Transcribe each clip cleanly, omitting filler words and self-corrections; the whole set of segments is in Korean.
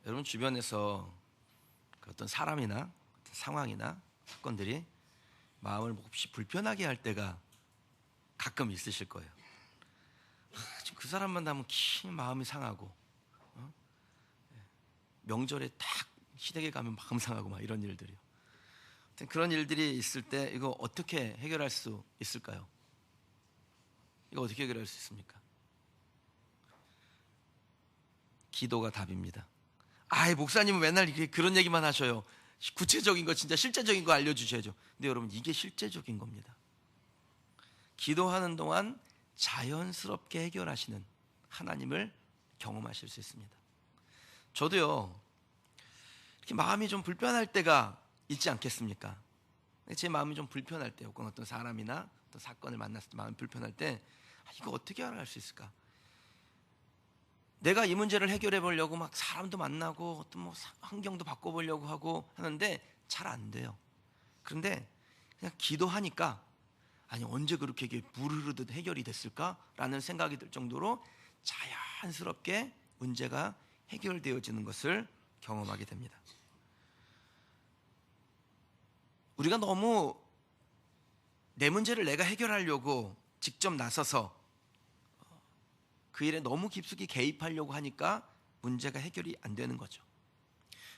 여러분 주변에서 그 어떤 사람이나 상황이나 사건들이 마음을 몹시 불편하게 할 때가 가끔 있으실 거예요. 지금 그 사람만 나면 키 마음이 상하고, 명절에 딱 시댁에 가면 마음 상하고 막 이런 일들이요. 그런 일들이 있을 때 이거 어떻게 해결할 수 있을까요? 이거 어떻게 해결할 수 있습니까? 기도가 답입니다. 목사님은 맨날 그런 얘기만 하셔요. 구체적인 거, 진짜 실제적인 거 알려주셔야죠. 근데 여러분, 이게 실제적인 겁니다. 기도하는 동안 자연스럽게 해결하시는 하나님을 경험하실 수 있습니다. 저도요, 이렇게 마음이 좀 불편할 때가 있지 않겠습니까? 제 마음이 좀 불편할 때, 어떤 사람이나 어떤 사건을 만났을 때 마음이 불편할 때, 이거 어떻게 알아갈 수 있을까? 내가 이 문제를 해결해 보려고 막 사람도 만나고 어떤 환경도 바꿔보려고 하고 하는데 잘 안 돼요. 그런데 그냥 기도하니까 언제 그렇게 물 흐르듯 해결이 됐을까라는 생각이 들 정도로 자연스럽게 문제가 해결되어지는 것을 경험하게 됩니다. 우리가 너무 내 문제를 내가 해결하려고 직접 나서서 그 일에 너무 깊숙이 개입하려고 하니까 문제가 해결이 안 되는 거죠.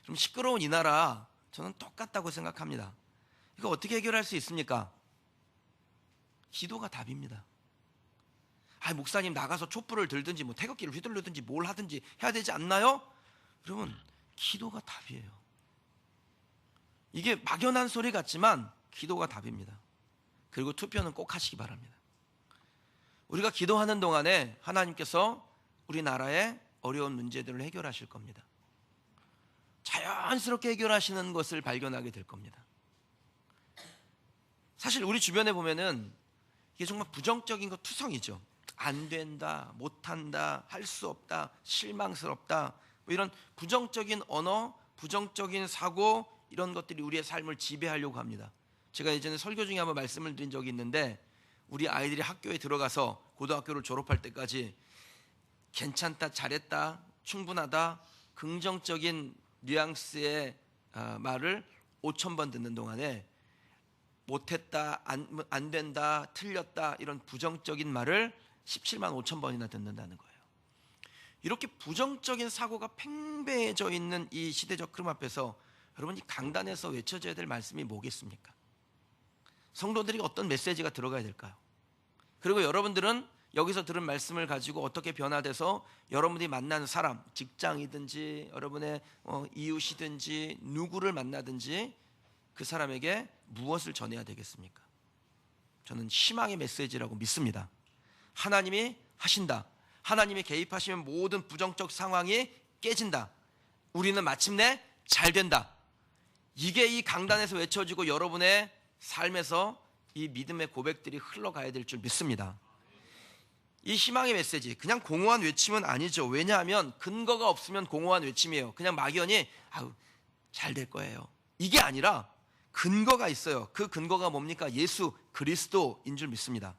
그럼 시끄러운 이 나라, 저는 똑같다고 생각합니다. 이거 어떻게 해결할 수 있습니까? 기도가 답입니다. 목사님 나가서 촛불을 들든지 태극기를 휘두르든지 뭘 하든지 해야 되지 않나요? 여러분, 기도가 답이에요. 이게 막연한 소리 같지만 기도가 답입니다. 그리고 투표는 꼭 하시기 바랍니다. 우리가 기도하는 동안에 하나님께서 우리나라의 어려운 문제들을 해결하실 겁니다. 자연스럽게 해결하시는 것을 발견하게 될 겁니다. 사실 우리 주변에 보면은 이게 정말 부정적인 것 투성이죠. 안 된다, 못한다, 할 수 없다, 실망스럽다, 이런 부정적인 언어, 부정적인 사고, 이런 것들이 우리의 삶을 지배하려고 합니다. 제가 예전에 설교 중에 한번 말씀을 드린 적이 있는데, 우리 아이들이 학교에 들어가서 고등학교를 졸업할 때까지 괜찮다, 잘했다, 충분하다, 긍정적인 뉘앙스의 말을 5,000번 듣는 동안에 못했다, 안 된다, 틀렸다, 이런 부정적인 말을 17만 5천 번이나 듣는다는 거예요. 이렇게 부정적인 사고가 팽배해져 있는 이 시대적 흐름 앞에서 여러분이 강단에서 외쳐져야 될 말씀이 뭐겠습니까? 성도들이 어떤 메시지가 들어가야 될까요? 그리고 여러분들은 여기서 들은 말씀을 가지고 어떻게 변화돼서 여러분들이 만나는 사람, 직장이든지 여러분의 이웃이든지 누구를 만나든지 그 사람에게 무엇을 전해야 되겠습니까? 저는 희망의 메시지라고 믿습니다. 하나님이 하신다. 하나님이 개입하시면 모든 부정적 상황이 깨진다. 우리는 마침내 잘 된다. 이게 이 강단에서 외쳐지고 여러분의 삶에서 이 믿음의 고백들이 흘러가야 될 줄 믿습니다. 이 희망의 메시지, 그냥 공허한 외침은 아니죠. 왜냐하면 근거가 없으면 공허한 외침이에요. 그냥 막연히 잘 될 거예요, 이게 아니라 근거가 있어요. 그 근거가 뭡니까? 예수 그리스도인 줄 믿습니다.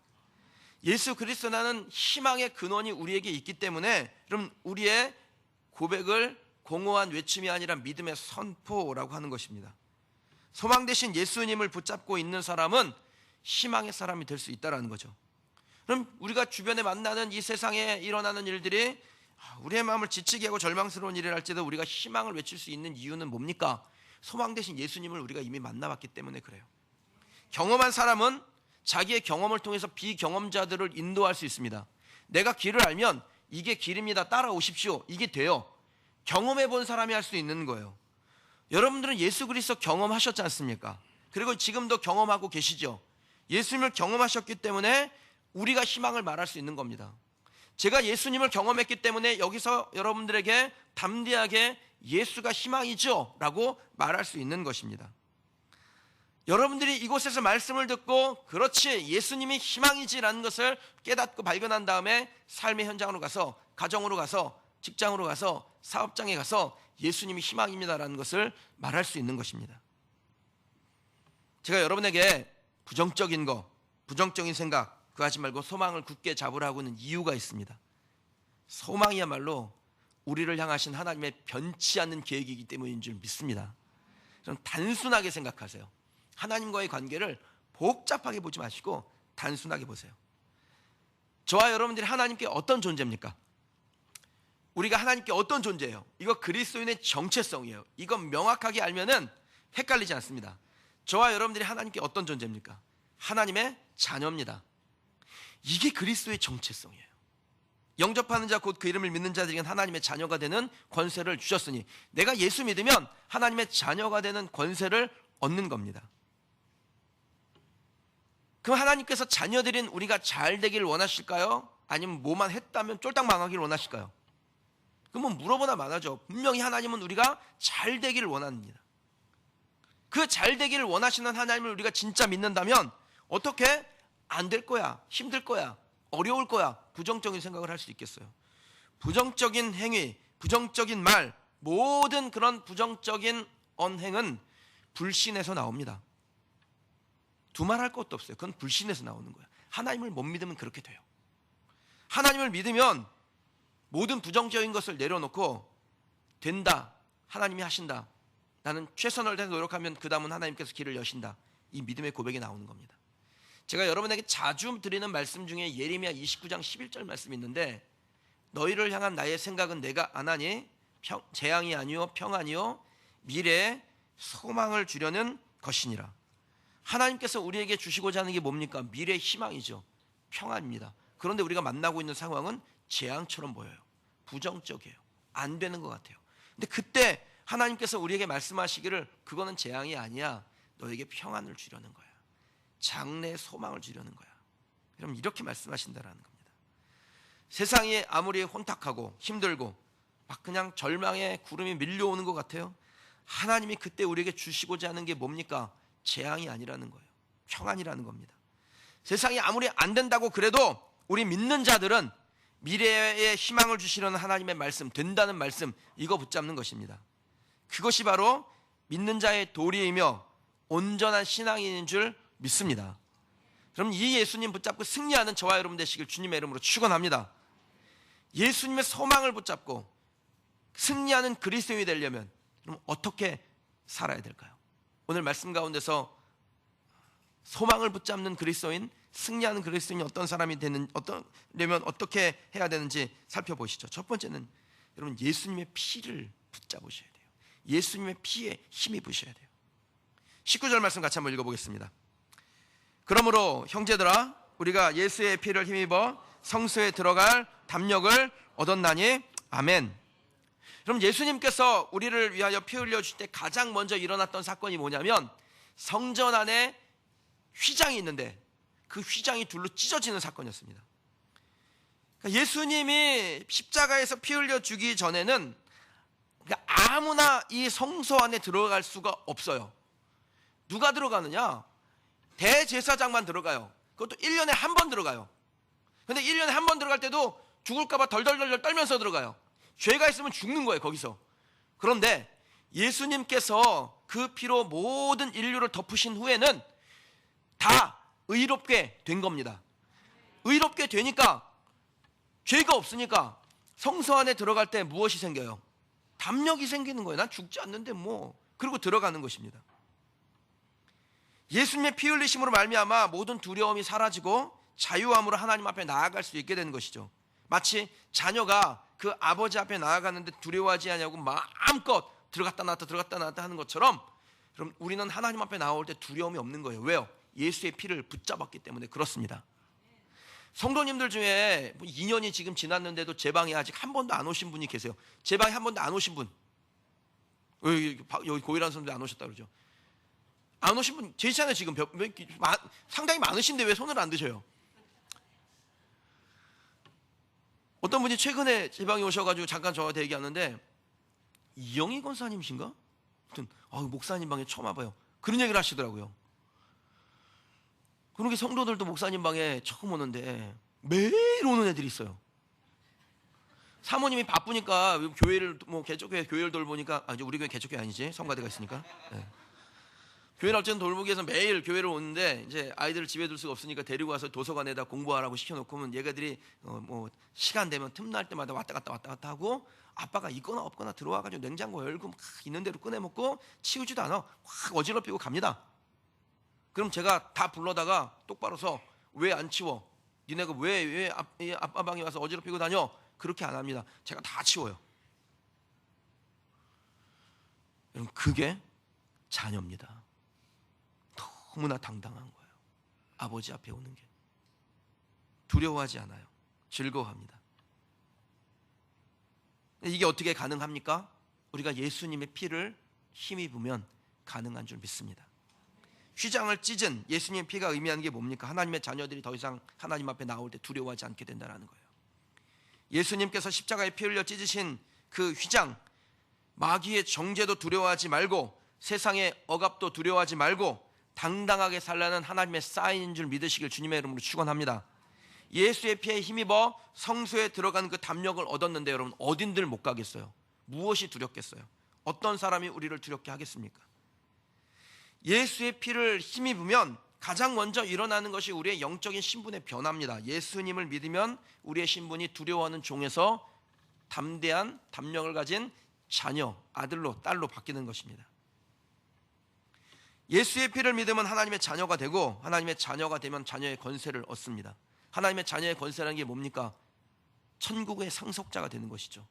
예수 그리스도라는 희망의 근원이 우리에게 있기 때문에 그럼 우리의 고백을 공허한 외침이 아니라 믿음의 선포라고 하는 것입니다. 소망 되신 예수님을 붙잡고 있는 사람은 희망의 사람이 될 수 있다는 거죠. 그럼 우리가 주변에 만나는 이 세상에 일어나는 일들이 우리의 마음을 지치게 하고 절망스러운 일이랄지라도 우리가 희망을 외칠 수 있는 이유는 뭡니까? 소망 되신 예수님을 우리가 이미 만나봤기 때문에 그래요. 경험한 사람은 자기의 경험을 통해서 비경험자들을 인도할 수 있습니다. 내가 길을 알면 이게 길입니다, 따라오십시오, 이게 돼요. 경험해 본 사람이 할 수 있는 거예요. 여러분들은 예수 그리스도 경험하셨지 않습니까? 그리고 지금도 경험하고 계시죠. 예수님을 경험하셨기 때문에 우리가 희망을 말할 수 있는 겁니다. 제가 예수님을 경험했기 때문에 여기서 여러분들에게 담대하게 예수가 희망이죠 라고 말할 수 있는 것입니다. 여러분들이 이곳에서 말씀을 듣고 그렇지, 예수님이 희망이지라는 것을 깨닫고 발견한 다음에 삶의 현장으로 가서, 가정으로 가서, 직장으로 가서, 사업장에 가서 예수님이 희망입니다라는 것을 말할 수 있는 것입니다. 제가 여러분에게 부정적인 거, 부정적인 생각 그거 하지 말고 소망을 굳게 잡으라고 하는 이유가 있습니다. 소망이야말로 우리를 향하신 하나님의 변치 않는 계획이기 때문인 줄 믿습니다. 좀 단순하게 생각하세요. 하나님과의 관계를 복잡하게 보지 마시고 단순하게 보세요. 저와 여러분들이 하나님께 어떤 존재입니까? 우리가 하나님께 어떤 존재예요? 이거 그리스도인의 정체성이에요. 이거 명확하게 알면은 헷갈리지 않습니다. 저와 여러분들이 하나님께 어떤 존재입니까? 하나님의 자녀입니다. 이게 그리스도의 정체성이에요. 영접하는 자 곧 그 이름을 믿는 자들에게는 하나님의 자녀가 되는 권세를 주셨으니, 내가 예수 믿으면 하나님의 자녀가 되는 권세를 얻는 겁니다. 그럼 하나님께서 자녀들인 우리가 잘 되길 원하실까요? 아니면 뭐만 했다면 쫄딱 망하길 원하실까요? 그러면 물어보나 마나죠. 분명히 하나님은 우리가 잘 되기를 원합니다. 그 잘 되기를 원하시는 하나님을 우리가 진짜 믿는다면 어떻게 안 될 거야, 힘들 거야, 어려울 거야, 부정적인 생각을 할 수 있겠어요? 부정적인 행위, 부정적인 말, 모든 그런 부정적인 언행은 불신에서 나옵니다. 두말할 것도 없어요. 그건 불신에서 나오는 거예요. 하나님을 못 믿으면 그렇게 돼요. 하나님을 믿으면 모든 부정적인 것을 내려놓고 된다, 하나님이 하신다, 나는 최선을 다해 노력하면 그 다음은 하나님께서 길을 여신다, 이 믿음의 고백이 나오는 겁니다. 제가 여러분에게 자주 드리는 말씀 중에 예레미야 29장 11절 말씀이 있는데, 너희를 향한 나의 생각은 내가 아나니 재앙이 아니요 평안이요 미래에 소망을 주려는 것이니라. 하나님께서 우리에게 주시고자 하는 게 뭡니까? 미래의 희망이죠. 평안입니다. 그런데 우리가 만나고 있는 상황은 재앙처럼 보여요. 부정적이에요. 안 되는 것 같아요. 근데 그때 하나님께서 우리에게 말씀하시기를 그거는 재앙이 아니야, 너에게 평안을 주려는 거야, 장래의 소망을 주려는 거야. 여러분, 이렇게 말씀하신다라는 겁니다. 세상이 아무리 혼탁하고 힘들고 막 그냥 절망의 구름이 밀려오는 것 같아요. 하나님이 그때 우리에게 주시고자 하는 게 뭡니까? 재앙이 아니라는 거예요. 평안이라는 겁니다. 세상이 아무리 안 된다고 그래도 우리 믿는 자들은 미래의 희망을 주시려는 하나님의 말씀, 된다는 말씀, 이거 붙잡는 것입니다. 그것이 바로 믿는 자의 도리이며 온전한 신앙인 줄 믿습니다. 그럼 이 예수님 붙잡고 승리하는 저와 여러분 되시길 주님의 이름으로 축원합니다. 예수님의 소망을 붙잡고 승리하는 그리스도인이 되려면 그럼 어떻게 살아야 될까요? 오늘 말씀 가운데서 소망을 붙잡는 그리스도인, 승리하는 그리스도인이 어떤 사람이 되려면 어떻게 해야 되는지 살펴보시죠. 첫 번째는 여러분, 예수님의 피를 붙잡으셔야 돼요. 예수님의 피에 힘이 부셔야 돼요. 19절 말씀 같이 한번 읽어보겠습니다. 그러므로 형제들아, 우리가 예수의 피를 힘입어 성소에 들어갈 담력을 얻었나니 아멘. 그럼 예수님께서 우리를 위하여 피 흘려주실 때 가장 먼저 일어났던 사건이 뭐냐면, 성전 안에 휘장이 있는데 그 휘장이 둘로 찢어지는 사건이었습니다. 그러니까 예수님이 십자가에서 피 흘려 주기 전에는 아무나 이 성소 안에 들어갈 수가 없어요. 누가 들어가느냐? 대제사장만 들어가요. 그것도 1년에 한 번 들어가요. 근데 1년에 한 번 들어갈 때도 죽을까 봐 덜덜덜 떨면서 들어가요. 죄가 있으면 죽는 거예요, 거기서. 그런데 예수님께서 그 피로 모든 인류를 덮으신 후에는 다 의롭게 된 겁니다. 의롭게 되니까, 죄가 없으니까 성소 안에 들어갈 때 무엇이 생겨요? 담력이 생기는 거예요. 난 죽지 않는데 뭐. 그리고 들어가는 것입니다. 예수님의 피 흘리심으로 말미암아 모든 두려움이 사라지고 자유함으로 하나님 앞에 나아갈 수 있게 되는 것이죠. 마치 자녀가 그 아버지 앞에 나아가는데 두려워하지 않냐고 마음껏 들어갔다 나왔다 들어갔다 나왔다 하는 것처럼, 그럼 우리는 하나님 앞에 나올 때 두려움이 없는 거예요. 왜요? 예수의 피를 붙잡았기 때문에 그렇습니다. 성도님들 중에 2년이 지금 지났는데도 제 방에 아직 한 번도 안 오신 분이 계세요. 제 방에 한 번도 안 오신 분, 여기 고일한 선생님들 안 오셨다 그러죠. 안 오신 분 계시잖아요. 지금 상당히 많으신데 왜 손을 안 드셔요? 어떤 분이 최근에 제 방에 오셔가지고 잠깐 저한테 얘기하는데, 이영희 권사님이신가? 하여튼 목사님 방에 처음 와봐요. 그런 얘기를 하시더라고요. 그러게 성도들도 목사님 방에 처음 오는데 매일 오는 애들이 있어요. 사모님이 바쁘니까 교회를 개척교회 교회를 돌보니까, 이제 우리 교회 개척교회 아니지, 성가대가 있으니까. 네. 교회를 어쨌든 돌보기 위해서 매일 교회를 오는데, 이제 아이들을 집에 둘 수가 없으니까 데리고 와서 도서관에다 공부하라고 시켜놓고 면 얘가들이 시간 되면 틈날 때마다 왔다 갔다 하고, 아빠가 있거나 없거나 들어와가지고 냉장고 열고 막 있는 대로 꺼내 먹고 치우지도 않아. 확 어지럽히고 갑니다. 그럼 제가 다 불러다가 똑바로 서 왜 안 치워? 니네가 왜 아빠 방에 와서 어지럽히고 다녀? 그렇게 안 합니다. 제가 다 치워요. 여러분, 그게 자녀입니다. 너무나 당당한 거예요. 아버지 앞에 오는 게. 두려워하지 않아요. 즐거워합니다. 이게 어떻게 가능합니까? 우리가 예수님의 피를 힘입으면 가능한 줄 믿습니다. 휘장을 찢은 예수님의 피가 의미하는 게 뭡니까? 하나님의 자녀들이 더 이상 하나님 앞에 나올 때 두려워하지 않게 된다는 거예요. 예수님께서 십자가에 피 흘려 찢으신 그 휘장, 마귀의 정죄도 두려워하지 말고 세상의 억압도 두려워하지 말고 당당하게 살라는 하나님의 사인인 줄 믿으시길 주님의 이름으로 축원합니다. 예수의 피에 힘입어 성소에 들어간 그 담력을 얻었는데 여러분, 어딘들 못 가겠어요? 무엇이 두렵겠어요? 어떤 사람이 우리를 두렵게 하겠습니까? 예수의 피를 힘입으면 가장 먼저 일어나는 것이 우리의 영적인 신분의 변화입니다. 예수님을 믿으면 우리의 신분이 두려워하는 종에서 담대한 담력을 가진 자녀, 아들로, 딸로 바뀌는 것입니다. 예수의 피를 믿으면 하나님의 자녀가 되고, 하나님의 자녀가 되면 자녀의 권세를 얻습니다. 하나님의 자녀의 권세라는 게 뭡니까? 천국의 상속자가 되는 것이죠.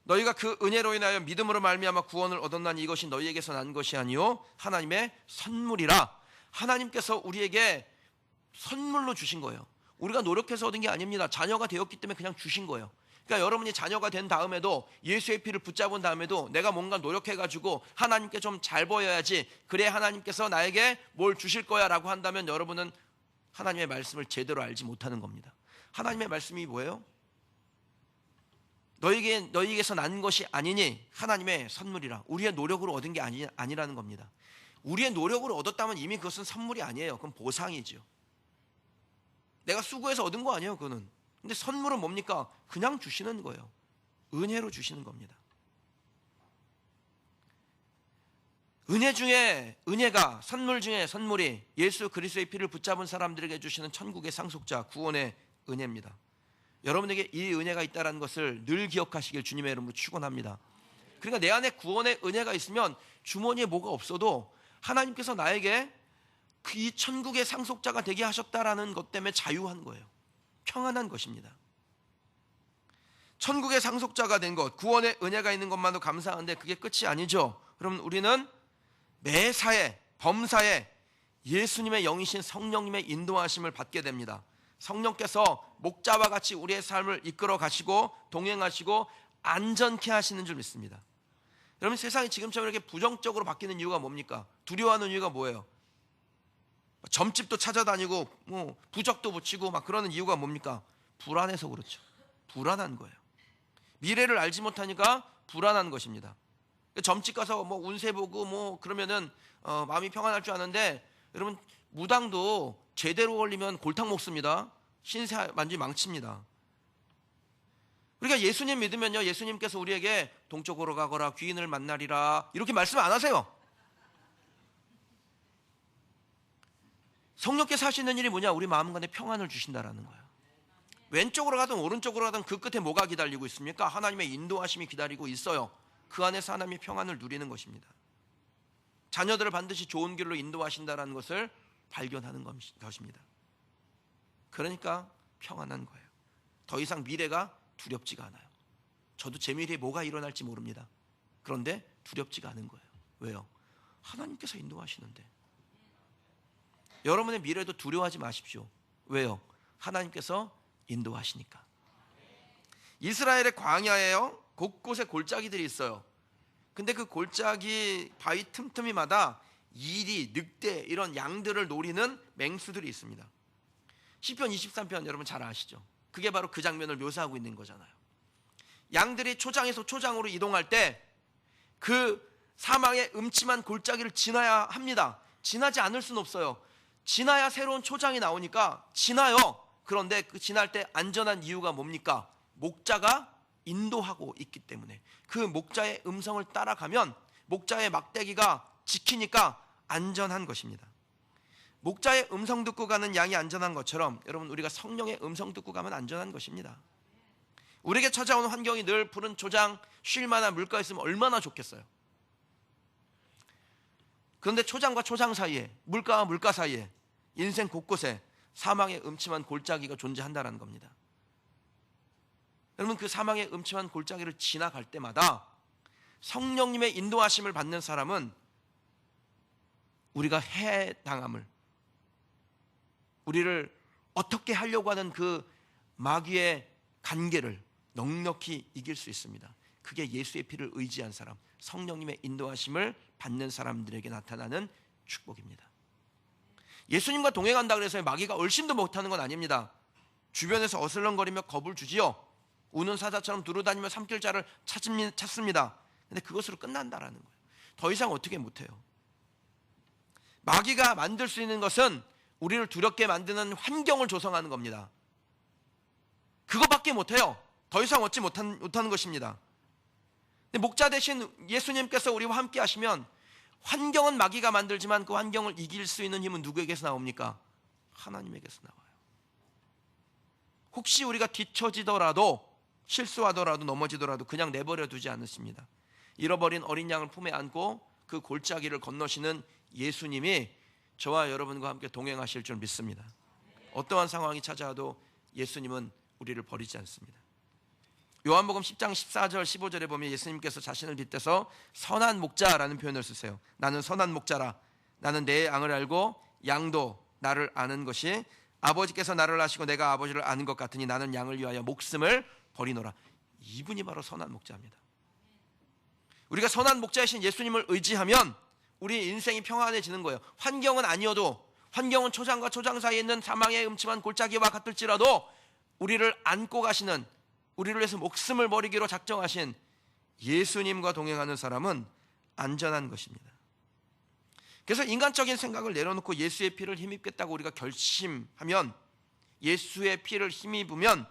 너희가 그 은혜로 인하여 믿음으로 말미암아 구원을 얻었나니 이것이 너희에게서 난 것이 아니요 하나님의 선물이라. 하나님께서 우리에게 선물로 주신 거예요. 우리가 노력해서 얻은 게 아닙니다. 자녀가 되었기 때문에 그냥 주신 거예요. 그러니까 여러분이 자녀가 된 다음에도, 예수의 피를 붙잡은 다음에도 내가 뭔가 노력해가지고 하나님께 좀 잘 보여야지, 그래 하나님께서 나에게 뭘 주실 거야 라고 한다면 여러분은 하나님의 말씀을 제대로 알지 못하는 겁니다. 하나님의 말씀이 뭐예요? 너희에게서 난 것이 아니니 하나님의 선물이라. 우리의 노력으로 얻은 게 아니라는 겁니다. 우리의 노력으로 얻었다면 이미 그것은 선물이 아니에요. 그건 보상이죠. 내가 수고해서 얻은 거 아니에요, 그거는. 근데 선물은 뭡니까? 그냥 주시는 거예요. 은혜로 주시는 겁니다. 은혜 중에 은혜가, 선물 중에 선물이 예수 그리스도의 피를 붙잡은 사람들에게 주시는 천국의 상속자, 구원의 은혜입니다. 여러분에게 이 은혜가 있다는 것을 늘 기억하시길 주님의 이름으로 축원합니다. 그러니까 내 안에 구원의 은혜가 있으면 주머니에 뭐가 없어도 하나님께서 나에게 이 천국의 상속자가 되게 하셨다라는 것 때문에 자유한 거예요. 평안한 것입니다. 천국의 상속자가 된 것, 구원의 은혜가 있는 것만도 감사한데 그게 끝이 아니죠. 여러분, 우리는 매사에, 범사에 예수님의 영이신 성령님의 인도하심을 받게 됩니다. 성령께서 목자와 같이 우리의 삶을 이끌어 가시고 동행하시고 안전케 하시는 줄 믿습니다. 여러분, 세상이 지금처럼 이렇게 부정적으로 바뀌는 이유가 뭡니까? 두려워하는 이유가 뭐예요? 점집도 찾아다니고 부적도 붙이고 막 그러는 이유가 뭡니까? 불안해서 그렇죠. 불안한 거예요. 미래를 알지 못하니까 불안한 것입니다. 점집 가서 운세 보고 그러면은 마음이 평안할 줄 아는데, 여러분, 무당도 제대로 걸리면 골탕 먹습니다. 신세 만지 망칩니다. 그러니까 예수님 믿으면요, 예수님께서 우리에게 동쪽으로 가거라, 귀인을 만나리라 이렇게 말씀 안 하세요. 성령께서 하시는 일이 뭐냐? 우리 마음 간에 평안을 주신다라는 거예요. 왼쪽으로 가든 오른쪽으로 가든 그 끝에 뭐가 기다리고 있습니까? 하나님의 인도하심이 기다리고 있어요. 그 안에서 하나님의 평안을 누리는 것입니다. 자녀들을 반드시 좋은 길로 인도하신다라는 것을 발견하는 것입니다. 그러니까 평안한 거예요. 더 이상 미래가 두렵지가 않아요. 저도 제 미래에 뭐가 일어날지 모릅니다. 그런데 두렵지가 않은 거예요. 왜요? 하나님께서 인도하시는데. 여러분의 미래도 두려워하지 마십시오. 왜요? 하나님께서 인도하시니까. 이스라엘의 광야에요, 곳곳에 골짜기들이 있어요. 근데 그 골짜기 바위 틈틈이마다 이리, 늑대 이런 양들을 노리는 맹수들이 있습니다. 시편 23편 여러분 잘 아시죠? 그게 바로 그 장면을 묘사하고 있는 거잖아요. 양들이 초장에서 초장으로 이동할 때 그 사망의 음침한 골짜기를 지나야 합니다. 지나지 않을 수는 없어요. 지나야 새로운 초장이 나오니까 지나요. 그런데 그 지날 때 안전한 이유가 뭡니까? 목자가 인도하고 있기 때문에. 그 목자의 음성을 따라가면 목자의 막대기가 지키니까 안전한 것입니다. 목자의 음성 듣고 가는 양이 안전한 것처럼 여러분, 우리가 성령의 음성 듣고 가면 안전한 것입니다. 우리에게 찾아오는 환경이 늘 푸른 초장, 쉴 만한 물가 있으면 얼마나 좋겠어요. 그런데 초장과 초장 사이에, 물가와 물가 사이에, 인생 곳곳에 사망의 음침한 골짜기가 존재한다는 겁니다. 여러분, 그 사망의 음침한 골짜기를 지나갈 때마다 성령님의 인도하심을 받는 사람은 우리가 해당함을, 우리를 어떻게 하려고 하는 그 마귀의 간계를 넉넉히 이길 수 있습니다. 그게 예수의 피를 의지한 사람, 성령님의 인도하심을 받는 사람들에게 나타나는 축복입니다. 예수님과 동행한다 그래서 마귀가 얼씬도 못하는 건 아닙니다. 주변에서 어슬렁거리며 겁을 주지요. 우는 사자처럼 두루다니며 삼킬 자를 찾습니다. 근데 그것으로 끝난다라는 거예요. 더 이상 어떻게 못해요. 마귀가 만들 수 있는 것은 우리를 두렵게 만드는 환경을 조성하는 겁니다. 그거밖에 못해요. 더 이상 얻지 못하는 것입니다. 근데 목자 대신 예수님께서 우리와 함께 하시면 환경은 마귀가 만들지만 그 환경을 이길 수 있는 힘은 누구에게서 나옵니까? 하나님에게서 나와요. 혹시 우리가 뒤처지더라도, 실수하더라도, 넘어지더라도 그냥 내버려 두지 않으십니다. 잃어버린 어린 양을 품에 안고 그 골짜기를 건너시는 예수님이 저와 여러분과 함께 동행하실 줄 믿습니다. 어떠한 상황이 찾아와도 예수님은 우리를 버리지 않습니다. 요한복음 10장 14절 15절에 보면 예수님께서 자신을 빗대서 선한 목자라는 표현을 쓰세요. 나는 선한 목자라. 나는 내 양을 알고 양도 나를 아는 것이 아버지께서 나를 아시고 내가 아버지를 아는 것 같으니 나는 양을 위하여 목숨을 버리노라. 이분이 바로 선한 목자입니다. 우리가 선한 목자이신 예수님을 의지하면 우리 인생이 평안해지는 거예요. 환경은 아니어도, 환경은 초장과 초장 사이에 있는 사망의 음침한 골짜기와 같을지라도 우리를 안고 가시는, 우리를 위해서 목숨을 버리기로 작정하신 예수님과 동행하는 사람은 안전한 것입니다. 그래서 인간적인 생각을 내려놓고 예수의 피를 힘입겠다고 우리가 결심하면, 예수의 피를 힘입으면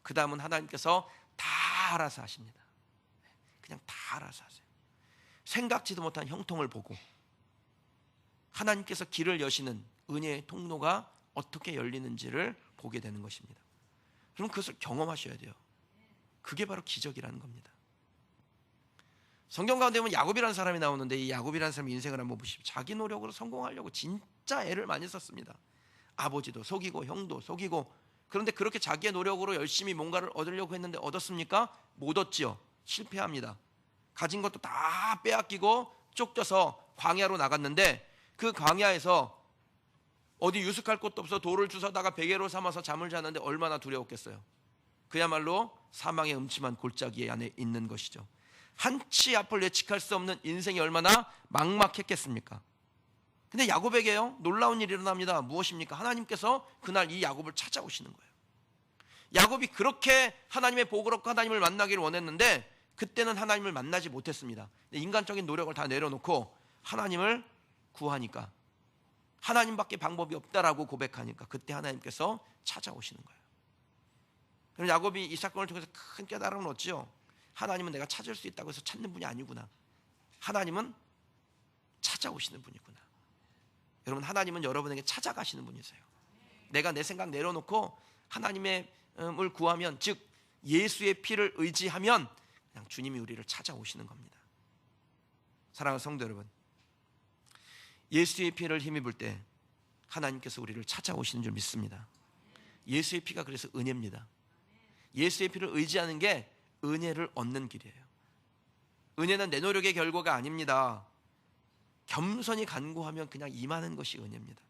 그 다음은 하나님께서 다 알아서 하십니다. 그냥 다 알아서 하세요. 생각지도 못한 형통을 보고 하나님께서 길을 여시는 은혜의 통로가 어떻게 열리는지를 보게 되는 것입니다. 그럼 그것을 경험하셔야 돼요. 그게 바로 기적이라는 겁니다. 성경 가운데 보면 야곱이라는 사람이 나오는데, 이 야곱이라는 사람의 인생을 한번 보십시오. 자기 노력으로 성공하려고 진짜 애를 많이 썼습니다. 아버지도 속이고 형도 속이고. 그런데 그렇게 자기의 노력으로 열심히 뭔가를 얻으려고 했는데 얻었습니까? 못 얻지요. 실패합니다. 가진 것도 다 빼앗기고 쫓겨서 광야로 나갔는데, 그 광야에서 어디 유숙할 곳도 없어 돌을 주워다가 베개로 삼아서 잠을 자는데 얼마나 두려웠겠어요. 그야말로 사망의 음침한 골짜기 안에 있는 것이죠. 한치 앞을 예측할 수 없는 인생이 얼마나 막막했겠습니까? 근데 야곱에게요, 놀라운 일이 일어납니다. 무엇입니까? 하나님께서 그날 이 야곱을 찾아오시는 거예요. 야곱이 그렇게 하나님의 복을 얻고 하나님을 만나기를 원했는데 그때는 하나님을 만나지 못했습니다. 인간적인 노력을 다 내려놓고 하나님을 구하니까, 하나님밖에 방법이 없다라고 고백하니까 그때 하나님께서 찾아오시는 거예요. 그럼 야곱이 이 사건을 통해서 큰 깨달음을 얻지요. 하나님은 내가 찾을 수 있다고 해서 찾는 분이 아니구나. 하나님은 찾아오시는 분이구나. 여러분, 하나님은 여러분에게 찾아가시는 분이세요. 내가 내 생각 내려놓고 하나님을 구하면, 즉 예수의 피를 의지하면 그냥 주님이 우리를 찾아오시는 겁니다. 사랑하는 성도 여러분, 예수의 피를 힘입을 때 하나님께서 우리를 찾아오시는 줄 믿습니다. 예수의 피가 그래서 은혜입니다. 예수의 피를 의지하는 게 은혜를 얻는 길이에요. 은혜는 내 노력의 결과가 아닙니다. 겸손히 간구하면 그냥 임하는 것이 은혜입니다.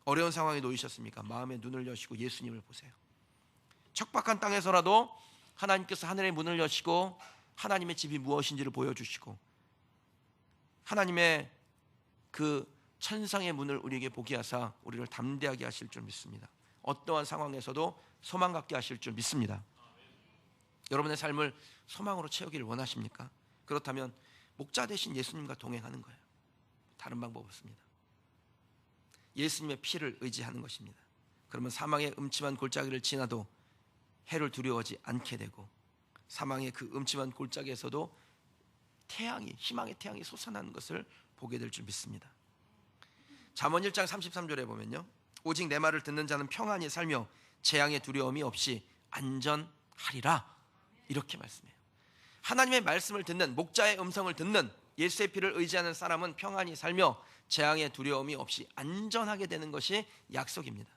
어려운 상황에 놓이셨습니까? 마음의 눈을 여시고 예수님을 보세요. 척박한 땅에서라도 하나님께서 하늘의 문을 여시고 하나님의 집이 무엇인지를 보여주시고 하나님의 그 천상의 문을 우리에게 보게 하사 우리를 담대하게 하실 줄 믿습니다. 어떠한 상황에서도 소망 갖게 하실 줄 믿습니다. 여러분의 삶을 소망으로 채우기를 원하십니까? 그렇다면 목자 되신 예수님과 동행하는 거예요. 다른 방법 없습니다. 예수님의 피를 의지하는 것입니다. 그러면 사망의 음침한 골짜기를 지나도 해를 두려워하지 않게 되고, 사망의 그 음침한 골짜기에서도 태양이, 희망의 태양이 솟아나는 것을 보게 될 줄 믿습니다. 잠언 1장 33절에 보면요, 오직 내 말을 듣는 자는 평안히 살며 재앙의 두려움이 없이 안전하리라. 하리라. 이렇게 말씀해요. 하나님의 말씀을 듣는, 목자의 음성을 듣는, 예수의 피를 의지하는 사람은 평안히 살며 재앙의 두려움이 없이 안전하게 되는 것이 약속입니다.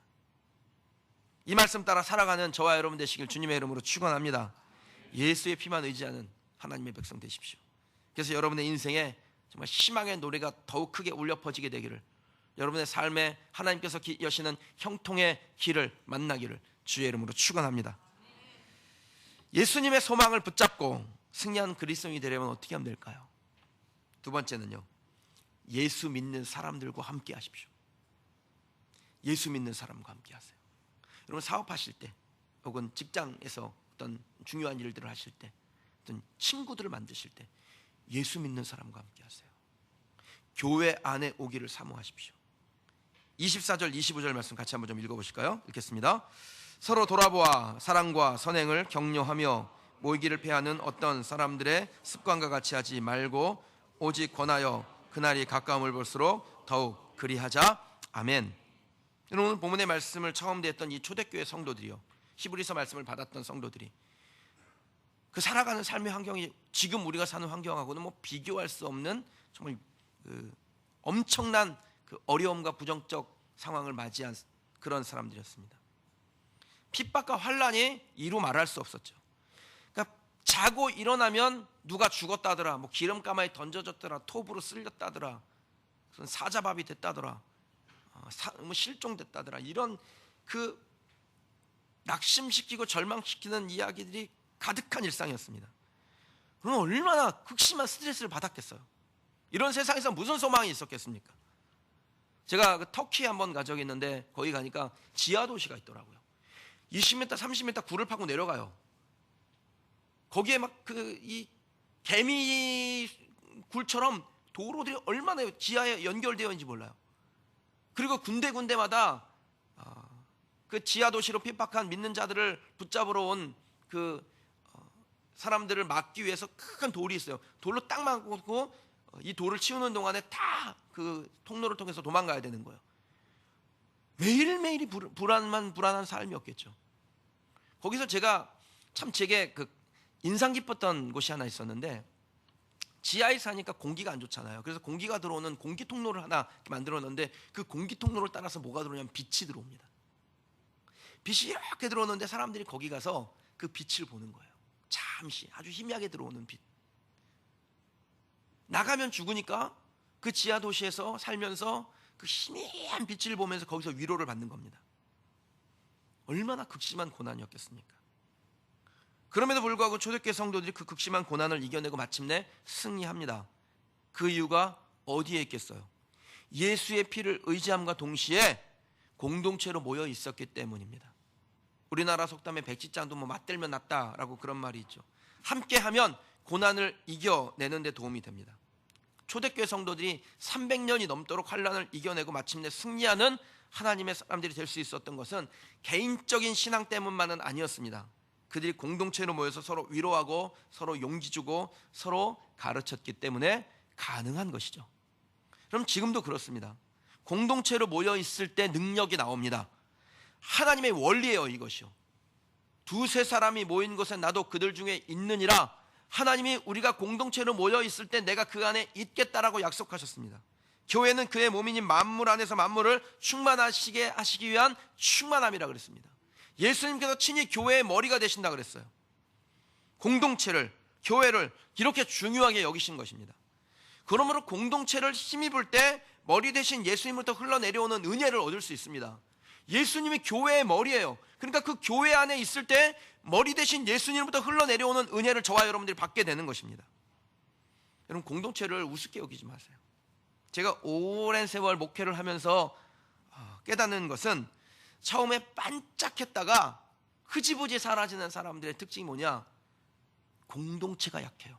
이 말씀 따라 살아가는 저와 여러분 되시길 주님의 이름으로 축원합니다. 예수의 피만 의지하는 하나님의 백성 되십시오. 그래서 여러분의 인생에 정말 희망의 노래가 더욱 크게 울려 퍼지게 되기를, 여러분의 삶에 하나님께서 여시는 형통의 길을 만나기를 주의 이름으로 축원합니다. 예수님의 소망을 붙잡고 승리한 그리스도인이 되려면 어떻게 하면 될까요? 두 번째는요, 예수 믿는 사람들과 함께 하십시오. 예수 믿는 사람과 함께 하세요. 여러분 사업하실 때, 혹은 직장에서 어떤 중요한 일들을 하실 때, 어떤 친구들을 만드실 때 예수 믿는 사람과 함께 하세요. 교회 안에 오기를 사모하십시오. 24절 25절 말씀 같이 한번 좀 읽어보실까요? 읽겠습니다. 서로 돌아보아 사랑과 선행을 격려하며 모이기를 패하는 어떤 사람들의 습관과 같이 하지 말고 오직 권하여 그날이 가까움을 볼수록 더욱 그리하자. 아멘. 오늘 본문의 말씀을 처음 대했던 이 초대교회 성도들이요, 히브리서 말씀을 받았던 성도들이 그 살아가는 삶의 환경이 지금 우리가 사는 환경하고는 뭐 비교할 수 없는 정말 엄청난 그 어려움과 부정적 상황을 맞이한 그런 사람들이었습니다. 핍박과 환란이 이루 말할 수 없었죠. 그러니까 자고 일어나면 누가 죽었다더라, 뭐 기름가마에 던져졌더라, 톱으로 쓸렸다더라, 사자밥이 됐다더라, 뭐 실종됐다더라, 이런 그 낙심시키고 절망시키는 이야기들이 가득한 일상이었습니다. 그럼 얼마나 극심한 스트레스를 받았겠어요. 이런 세상에서 무슨 소망이 있었겠습니까? 제가 그 터키에 한번 간 적이 있는데 거기 가니까 지하 도시가 있더라고요. 20m, 30m 굴을 파고 내려가요. 거기에 막 이 개미 굴처럼 도로들이 얼마나 지하에 연결되어 있는지 몰라요. 그리고 군데군데마다 그 지하 도시로 핍박한 믿는 자들을 붙잡으러 온 그 사람들을 막기 위해서 큰 돌이 있어요. 돌로 딱 막고 이 돌을 치우는 동안에 다 그 통로를 통해서 도망가야 되는 거예요. 매일매일이 불안한 삶이었겠죠. 거기서 제가 참 제게 그 인상 깊었던 곳이 하나 있었는데, 지하에 사니까 공기가 안 좋잖아요. 그래서 공기가 들어오는 공기 통로를 하나 만들어 놨는데, 그 공기 통로를 따라서 뭐가 들어오냐면 빛이 들어옵니다. 빛이 이렇게 들어오는데 사람들이 거기 가서 그 빛을 보는 거예요. 잠시 아주 희미하게 들어오는 빛. 나가면 죽으니까 그 지하 도시에서 살면서 그 희미한 빛을 보면서 거기서 위로를 받는 겁니다. 얼마나 극심한 고난이었겠습니까? 그럼에도 불구하고 초대교회 성도들이 그 극심한 고난을 이겨내고 마침내 승리합니다. 그 이유가 어디에 있겠어요? 예수의 피를 의지함과 동시에 공동체로 모여 있었기 때문입니다. 우리나라 속담에 백지장도 뭐 맞들면 낫다라고 그런 말이 있죠. 함께하면 고난을 이겨내는 데 도움이 됩니다. 초대교회 성도들이 300년이 넘도록 환란을 이겨내고 마침내 승리하는 하나님의 사람들이 될 수 있었던 것은 개인적인 신앙 때문만은 아니었습니다. 그들이 공동체로 모여서 서로 위로하고 서로 용기 주고 서로 가르쳤기 때문에 가능한 것이죠. 그럼 지금도 그렇습니다. 공동체로 모여 있을 때 능력이 나옵니다. 하나님의 원리예요, 이것이요. 두세 사람이 모인 곳에 나도 그들 중에 있느니라. 하나님이 우리가 공동체로 모여 있을 때 내가 그 안에 있겠다라고 약속하셨습니다. 교회는 그의 몸이니 만물 안에서 만물을 충만하시게 하시기 위한 충만함이라 그랬습니다. 예수님께서 친히 교회의 머리가 되신다 그랬어요. 공동체를, 교회를 이렇게 중요하게 여기신 것입니다. 그러므로 공동체를 힘입을 때 머리 대신 예수님으로부터 흘러내려오는 은혜를 얻을 수 있습니다. 예수님이 교회의 머리예요. 그러니까 그 교회 안에 있을 때 머리 대신 예수님으로부터 흘러내려오는 은혜를 저와 여러분들이 받게 되는 것입니다. 여러분, 공동체를 우습게 여기지 마세요. 제가 오랜 세월 목회를 하면서 깨닫는 것은, 처음에 반짝했다가 흐지부지 사라지는 사람들의 특징이 뭐냐? 공동체가 약해요.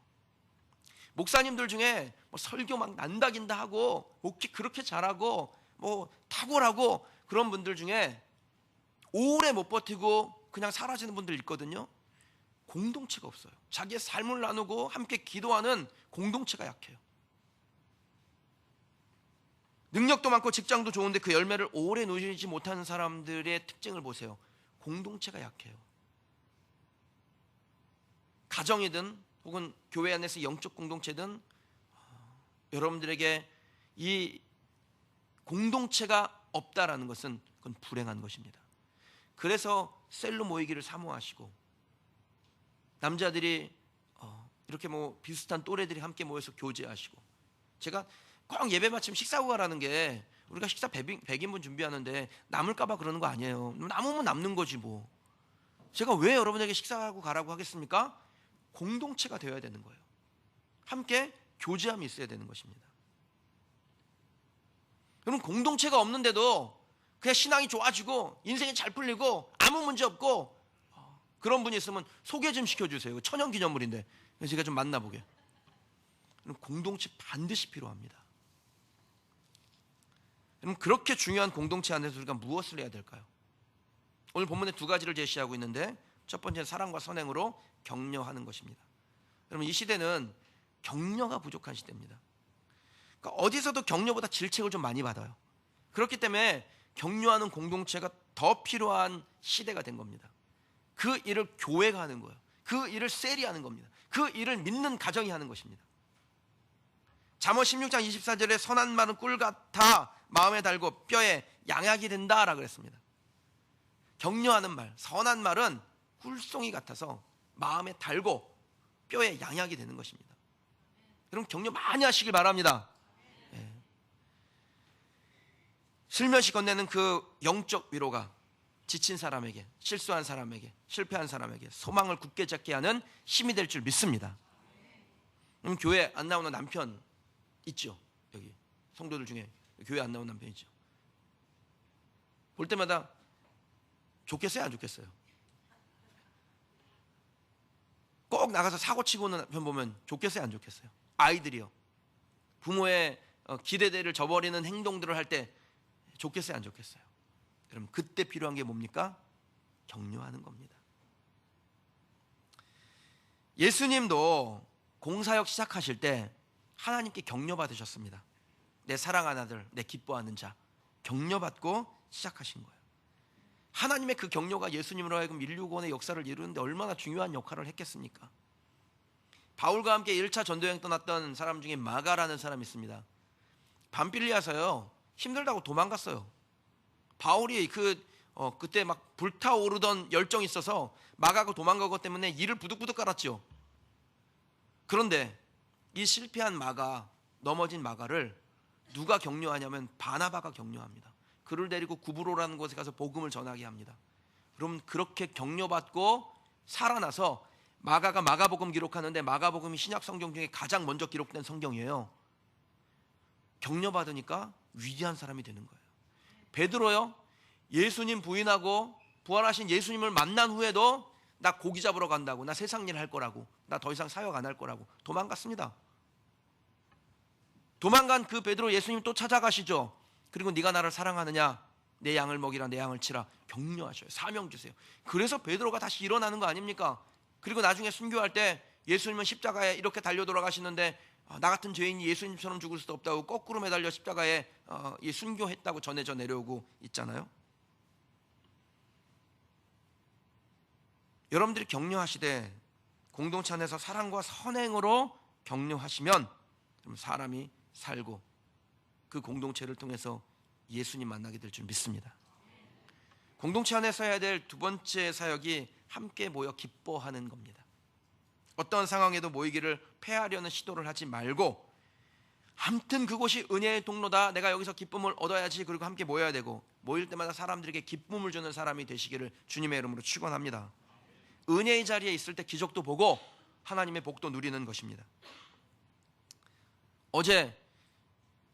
목사님들 중에 뭐 설교 막 난다긴다 하고 목회 그렇게 잘하고 뭐 탁월하고 그런 분들 중에 오래 못 버티고 그냥 사라지는 분들 있거든요. 공동체가 없어요. 자기의 삶을 나누고 함께 기도하는 공동체가 약해요. 능력도 많고 직장도 좋은데 그 열매를 오래 누리지 못하는 사람들의 특징을 보세요. 공동체가 약해요. 가정이든 혹은 교회 안에서 영적 공동체든 여러분들에게 이 공동체가 없다라는 것은 그건 불행한 것입니다. 그래서 셀로 모이기를 사모하시고 남자들이 이렇게 뭐 비슷한 또래들이 함께 모여서 교제하시고, 제가 꼭 예배 마치면 식사하고 가라는 게, 우리가 식사 100인분 준비하는데 남을까 봐 그러는 거 아니에요. 남으면 남는 거지 뭐. 제가 왜 여러분에게 식사하고 가라고 하겠습니까? 공동체가 되어야 되는 거예요. 함께 교제함이 있어야 되는 것입니다. 여러분, 공동체가 없는데도 그냥 신앙이 좋아지고 인생이 잘 풀리고 아무 문제 없고 그런 분이 있으면 소개 좀 시켜주세요. 천연기념물인데 제가 좀 만나보게. 공동체 반드시 필요합니다. 여러분, 그렇게 중요한 공동체 안에서 우리가 무엇을 해야 될까요? 오늘 본문에 두 가지를 제시하고 있는데, 첫 번째는 사랑과 선행으로 격려하는 것입니다. 여러분, 이 시대는 격려가 부족한 시대입니다. 그러니까 어디서도 격려보다 질책을 좀 많이 받아요. 그렇기 때문에 격려하는 공동체가 더 필요한 시대가 된 겁니다. 그 일을 교회가 하는 거예요. 그 일을 셀이 하는 겁니다. 그 일을 믿는 가정이 하는 것입니다. 잠언 16장 24절에 선한 말은 꿀 같아 마음에 달고 뼈에 양약이 된다라고 그랬습니다. 격려하는 말, 선한 말은 꿀송이 같아서 마음에 달고 뼈에 양약이 되는 것입니다. 여러분, 격려 많이 하시길 바랍니다. 슬며시 건네는 그 영적 위로가 지친 사람에게, 실수한 사람에게, 실패한 사람에게 소망을 굳게 잡게 하는 힘이 될 줄 믿습니다. 교회 안 나오는 남편 있죠? 여기 성도들 중에 교회 안 나오는 남편 있죠? 볼 때마다 좋겠어요, 안 좋겠어요? 꼭 나가서 사고 치고 오는 남편 보면 좋겠어요, 안 좋겠어요? 아이들이요, 부모의 기대대를 저버리는 행동들을 할 때 좋겠어요, 안 좋겠어요? 여러분, 그때 필요한 게 뭡니까? 격려하는 겁니다. 예수님도 공사역 시작하실 때 하나님께 격려받으셨습니다. 내 사랑하는 아들, 내 기뻐하는 자, 격려받고 시작하신 거예요. 하나님의 그 격려가 예수님으로 하여금 인류권의 역사를 이루는데 얼마나 중요한 역할을 했겠습니까? 바울과 함께 1차 전도여행 떠났던 사람 중에 마가라는 사람이 있습니다. 밤빌리아서요, 힘들다고 도망갔어요. 바울이 그때 막 불타오르던 열정이 있어서 마가가 도망간 것 때문에 이를 부득부득 깔았죠. 그런데 이 실패한 마가, 넘어진 마가를 누가 격려하냐면 바나바가 격려합니다. 그를 데리고 구브로라는 곳에 가서 복음을 전하게 합니다. 그럼 그렇게 격려받고 살아나서 마가가 마가복음 기록하는데, 마가복음이 신약 성경 중에 가장 먼저 기록된 성경이에요. 격려받으니까 위대한 사람이 되는 거예요. 베드로요, 예수님 부인하고 부활하신 예수님을 만난 후에도 나 고기 잡으러 간다고, 나 세상 일 할 거라고, 나 더 이상 사역 안 할 거라고 도망갔습니다. 도망간 그 베드로 예수님 또 찾아가시죠. 그리고 네가 나를 사랑하느냐, 내 양을 먹이라, 내 양을 치라, 격려하셔요. 사명 주세요. 그래서 베드로가 다시 일어나는 거 아닙니까? 그리고 나중에 순교할 때 예수님은 십자가에 이렇게 달려 돌아가시는데 나 같은 죄인이 예수님처럼 죽을 수도 없다고 거꾸로 매달려 십자가에 순교했다고 전해져 내려오고 있잖아요. 여러분들이 격려하시되 공동체 안에서 사랑과 선행으로 격려하시면 사람이 살고 그 공동체를 통해서 예수님 만나게 될 줄 믿습니다. 공동체 안에서 해야 될 두 번째 사역이 함께 모여 기뻐하는 겁니다. 어떤 상황에도 모이기를 패하려는 시도를 하지 말고, 아무튼 그곳이 은혜의 동로다, 내가 여기서 기쁨을 얻어야지, 그리고 함께 모여야 되고, 모일 때마다 사람들에게 기쁨을 주는 사람이 되시기를 주님의 이름으로 축원합니다. 은혜의 자리에 있을 때 기적도 보고 하나님의 복도 누리는 것입니다. 어제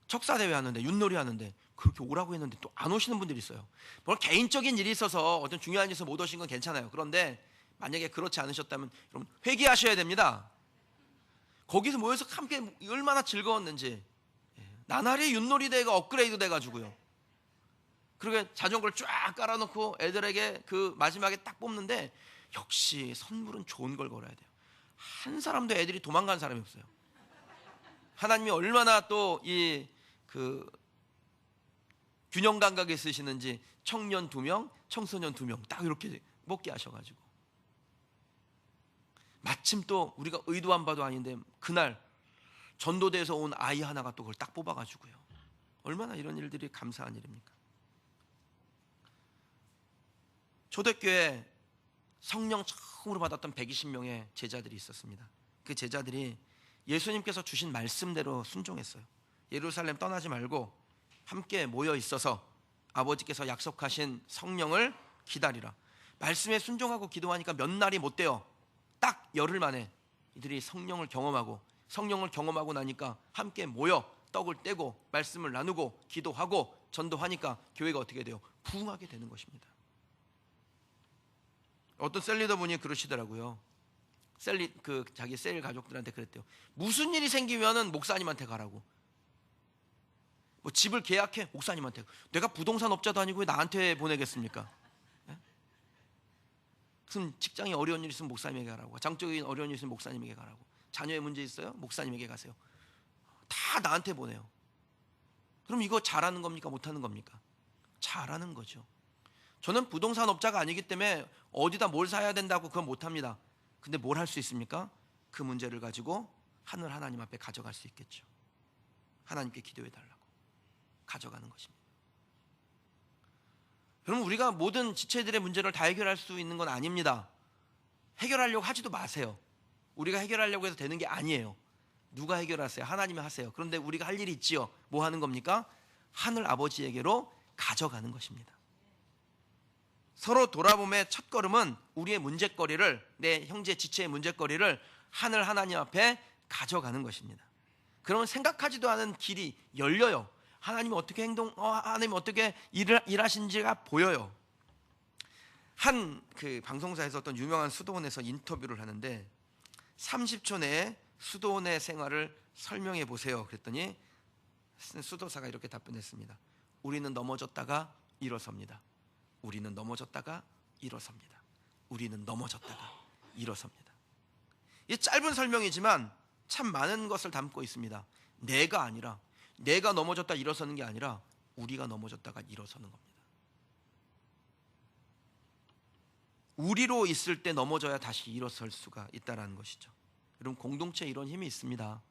척사대회 하는데, 윷놀이 하는데 그렇게 오라고 했는데 또 안 오시는 분들이 있어요. 뭐 개인적인 일이 있어서 어떤 중요한 일에서 못 오신 건 괜찮아요. 그런데 만약에 그렇지 않으셨다면 여러분 회개하셔야 됩니다. 거기서 모여서 함께 얼마나 즐거웠는지. 나날이 윷놀이 대회가 업그레이드 돼가지고요. 그리고 자전거를 쫙 깔아놓고 애들에게 그 마지막에 딱 뽑는데, 역시 선물은 좋은 걸 걸어야 돼요. 한 사람도 애들이 도망간 사람이 없어요. 하나님이 얼마나 또 그 균형 감각에 쓰시는지, 청년 2명, 청소년 2명 딱 이렇게 먹게 하셔가지고 마침 또 우리가 의도한 바도 아닌데 그날 전도대에서 온 아이 하나가 또 그걸 딱 뽑아가지고요. 얼마나 이런 일들이 감사한 일입니까? 초대교회 성령 처음으로 받았던 120명의 제자들이 있었습니다. 그 제자들이 예수님께서 주신 말씀대로 순종했어요. 예루살렘 떠나지 말고 함께 모여 있어서 아버지께서 약속하신 성령을 기다리라. 말씀에 순종하고 기도하니까 몇 날이 못 돼요. 딱 열흘 만에 이들이 성령을 경험하고 나니까 함께 모여 떡을 떼고 말씀을 나누고 기도하고 전도하니까 교회가 어떻게 돼요? 부흥하게 되는 것입니다. 어떤 셀리더 분이 그러시더라고요. 자기 셀 가족들한테 그랬대요. 무슨 일이 생기면은 목사님한테 가라고. 뭐 집을 계약해 목사님한테. 내가 부동산 업자도 아니고 왜 나한테 보내겠습니까? 예? 무슨 직장에 어려운 일 있으면 목사님에게 가라고. 장적인 어려운 일 있으면 목사님에게 가라고. 자녀의 문제 있어요? 목사님에게 가세요. 다 나한테 보내요. 그럼 이거 잘하는 겁니까? 못하는 겁니까? 잘하는 거죠. 저는 부동산 업자가 아니기 때문에 어디다 뭘 사야 된다고 그건 못합니다. 근데 뭘 할 수 있습니까? 그 문제를 가지고 하늘 하나님 앞에 가져갈 수 있겠죠. 하나님께 기도해달라고 가져가는 것입니다. 그럼 우리가 모든 지체들의 문제를 다 해결할 수 있는 건 아닙니다. 해결하려고 하지도 마세요. 우리가 해결하려고 해서 되는 게 아니에요. 누가 해결하세요? 하나님이 하세요. 그런데 우리가 할 일이 있지요. 뭐 하는 겁니까? 하늘 아버지에게로 가져가는 것입니다. 서로 돌아봄의 첫 걸음은 우리의 문제거리를, 내 형제 지체의 문제거리를 하늘 하나님 앞에 가져가는 것입니다. 그러면 생각하지도 않은 길이 열려요. 하나님이 어떻게 하나님이 어떻게 일하신지가 보여요. 한 그 방송사에서 어떤 유명한 수도원에서 인터뷰를 하는데 30초 내에 수도원의 생활을 설명해 보세요. 그랬더니 수도사가 이렇게 답변했습니다. 우리는 넘어졌다가 일어섭니다. 우리는 넘어졌다가 일어섭니다. 우리는 넘어졌다가 일어섭니다. 이 짧은 설명이지만 참 많은 것을 담고 있습니다. 내가 아니라, 내가 넘어졌다 일어서는 게 아니라 우리가 넘어졌다가 일어서는 겁니다. 우리로 있을 때 넘어져야 다시 일어설 수가 있다는 것이죠. 여러분, 공동체에 이런 힘이 있습니다.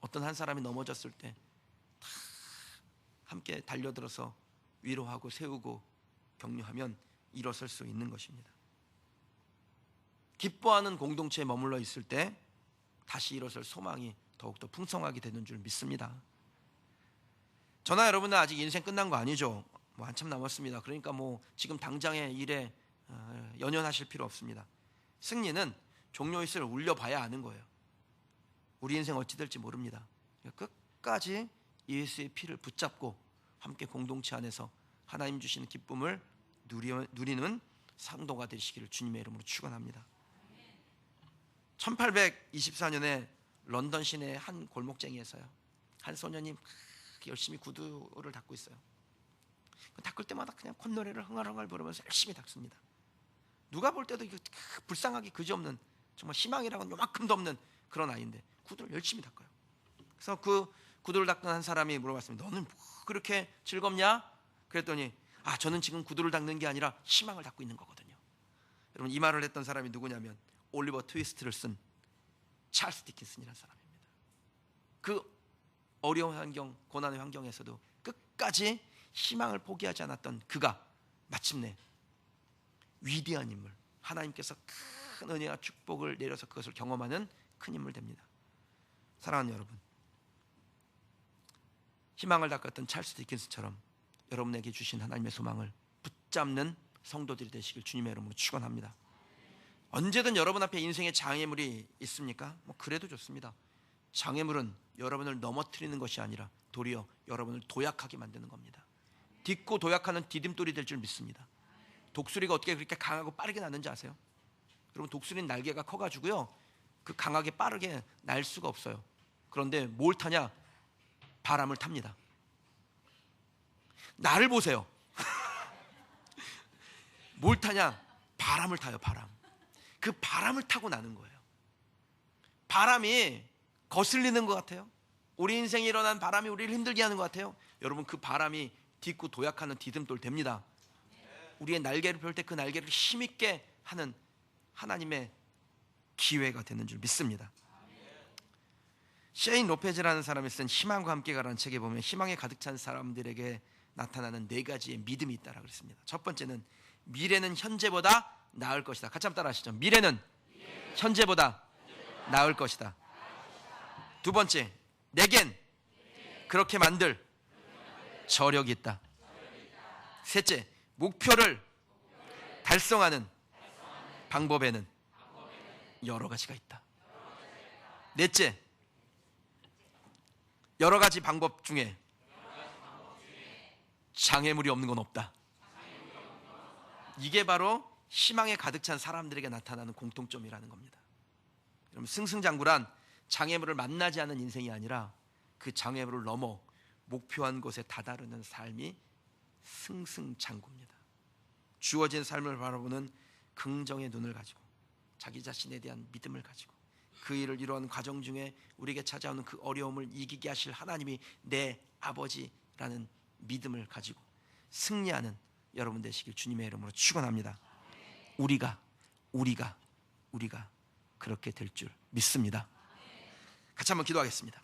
어떤 한 사람이 넘어졌을 때 다 함께 달려들어서 위로하고 세우고 격려하면 일어설 수 있는 것입니다. 기뻐하는 공동체에 머물러 있을 때 다시 일어설 소망이 더욱더 풍성하게 되는 줄 믿습니다. 저나 여러분은 아직 인생 끝난 거 아니죠. 뭐 한참 남았습니다. 그러니까 뭐 지금 당장의 일에 연연하실 필요 없습니다. 승리는 종료잇을 울려봐야 아는 거예요. 우리 인생 어찌 될지 모릅니다. 끝까지 예수의 피를 붙잡고 함께 공동체 안에서 하나님 주시는 기쁨을 누리는 상도가 되시기를 주님의 이름으로 축원합니다. 1824년에 런던 시내의 한 골목쟁이에서요, 한 소년이 열심히 구두를 닦고 있어요. 닦을 때마다 그냥 콧노래를 흥얼흥얼 부르면서 열심히 닦습니다. 누가 볼 때도 불쌍하기 그지없는, 정말 희망이라고는 요만큼도 없는 그런 아이인데 구두를 열심히 닦아요. 그래서 그 구두를 닦는 한 사람이 물어봤습니다. 너는 뭐 그렇게 즐겁냐? 그랬더니 저는 지금 구두를 닦는 게 아니라 희망을 닦고 있는 거거든요. 여러분, 이 말을 했던 사람이 누구냐면 올리버 트위스트를 쓴 찰스 디킨슨이라는 사람입니다. 그 어려운 환경, 고난의 환경에서도 끝까지 희망을 포기하지 않았던 그가 마침내 위대한 인물, 하나님께서 큰 은혜와 축복을 내려서 그것을 경험하는 큰 인물 됩니다. 사랑하는 여러분, 희망을 닦았던 찰스 디킨스처럼 여러분에게 주신 하나님의 소망을 붙잡는 성도들이 되시길 주님의 이름으로 축원합니다. 언제든 여러분 앞에 인생의 장애물이 있습니까? 뭐 그래도 좋습니다. 장애물은 여러분을 넘어뜨리는 것이 아니라 도리어 여러분을 도약하게 만드는 겁니다. 딛고 도약하는 디딤돌이 될 줄 믿습니다. 독수리가 어떻게 그렇게 강하고 빠르게 나는지 아세요? 여러분, 독수리는 날개가 커가지고요, 그 강하게 빠르게 날 수가 없어요. 그런데 뭘 타냐? 바람을 탑니다. 나를 보세요. 뭘 타냐? 바람을 타요. 바람. 그 바람을 타고 나는 거예요. 바람이 거슬리는 것 같아요. 우리 인생에 일어난 바람이 우리를 힘들게 하는 것 같아요. 여러분, 그 바람이 딛고 도약하는 디딤돌 됩니다. 우리의 날개를 펼 때 그 날개를 힘있게 하는 하나님의 기회가 되는 줄 믿습니다. 셰인 로페즈라는 사람이 쓴 희망과 함께 가라는 책에 보면 희망에 가득 찬 사람들에게 나타나는 4가지의 믿음이 있다라고 그랬습니다. 첫 번째는 미래는 현재보다 나을 것이다. 같이 한번 따라 하시죠. 미래는 현재보다 나을 것이다. 두 번째, 내겐 그렇게 만들 저력이 있다. 셋째, 목표를 달성하는 방법에는 여러 가지가 있다. 넷째, 여러 가지 방법 중에 장애물이 없는 건 없다. 이게 바로 희망에 가득 찬 사람들에게 나타나는 공통점이라는 겁니다. 여러분, 승승장구란 장애물을 만나지 않는 인생이 아니라 그 장애물을 넘어 목표한 곳에 다다르는 삶이 승승장구입니다. 주어진 삶을 바라보는 긍정의 눈을 가지고 자기 자신에 대한 믿음을 가지고 그 일을 이루어가는 과정 중에 우리에게 찾아오는 그 어려움을 이기게 하실 하나님이 내 아버지라는 믿음을 가지고 승리하는 여러분 되시길 주님의 이름으로 축원합니다. 우리가 그렇게 될 줄 믿습니다. 같이 한번 기도하겠습니다.